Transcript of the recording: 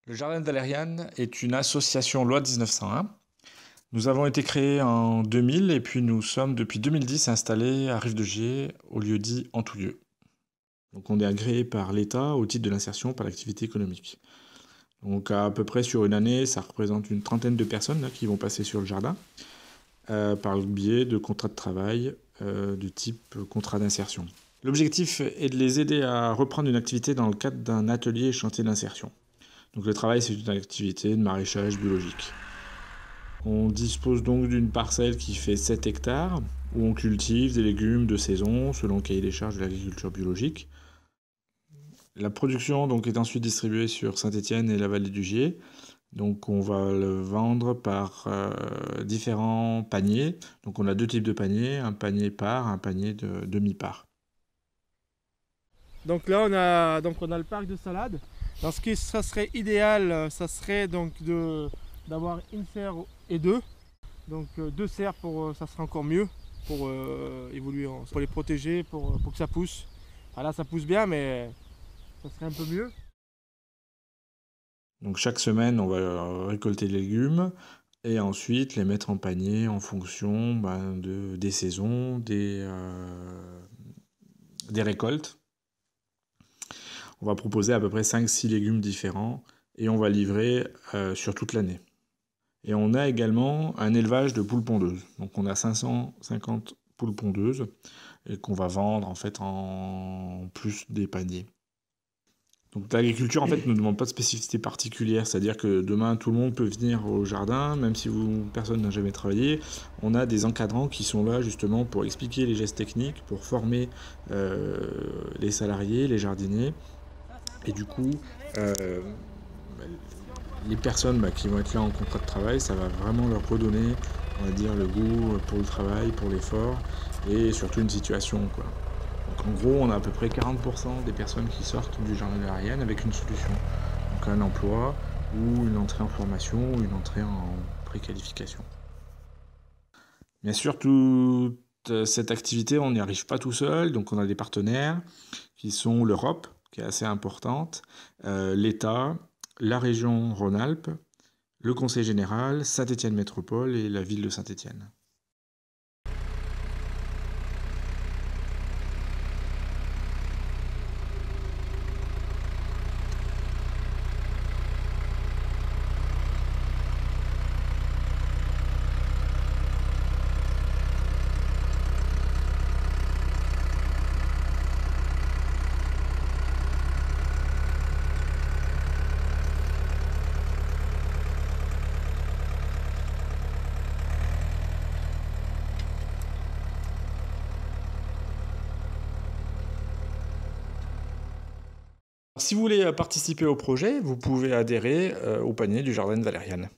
Le Jardin de Valériane est une association loi 1901. Nous avons été créés en 2000 et puis nous sommes depuis 2010 installés à Rive-de-Gier, au lieu-dit Antoulieu. Donc on est agréé par l'État au titre de l'insertion par l'activité économique. Donc à peu près sur une année, ça représente une trentaine de personnes là, qui vont passer sur le jardin par le biais de contrats de travail du type contrat d'insertion. L'objectif est de les aider à reprendre une activité dans le cadre d'un atelier chantier d'insertion. Donc le travail, c'est une activité de maraîchage biologique. On dispose donc d'une parcelle qui fait 7 hectares, où on cultive des légumes de saison, selon le cahier des charges de l'agriculture biologique. La production donc, est ensuite distribuée sur Saint-Étienne et la vallée du Gier. Donc on va le vendre par différents paniers. Donc on a deux types de paniers, un panier par, un panier de demi-part. Donc là on a le parc de salade. Dans ce qui ça serait idéal, ça serait donc d'avoir une serre et deux. Donc deux serres ça serait encore mieux pour évoluer, pour les protéger, pour que ça pousse. Ah là ça pousse bien mais ça serait un peu mieux. Donc chaque semaine on va récolter les légumes et ensuite les mettre en panier en fonction des saisons, des récoltes. On va proposer à peu près 5-6 légumes différents et on va livrer sur toute l'année. Et on a également un élevage de poules pondeuses. Donc on a 550 poules pondeuses et qu'on va vendre en fait en plus des paniers. Donc l'agriculture en fait ne demande pas de spécificité particulière, c'est-à-dire que demain tout le monde peut venir au jardin, même si personne n'a jamais travaillé. On a des encadrants qui sont là justement pour expliquer les gestes techniques, pour former les salariés, les jardiniers. Et du coup, les personnes qui vont être là en contrat de travail, ça va vraiment leur redonner, on va dire, le goût pour le travail, pour l'effort, et surtout une situation, quoi. Donc en gros, on a à peu près 40% des personnes qui sortent du jardin de Valériane avec une solution. Donc un emploi, ou une entrée en formation, ou une entrée en préqualification. Bien sûr, toute cette activité, on n'y arrive pas tout seul, donc on a des partenaires qui sont l'Europe, qui est assez importante, l'État, la région Rhône-Alpes, le Conseil général, Saint-Étienne Métropole et la ville de Saint-Étienne. Si vous voulez participer au projet, vous pouvez adhérer au panier du Jardin de Valériane.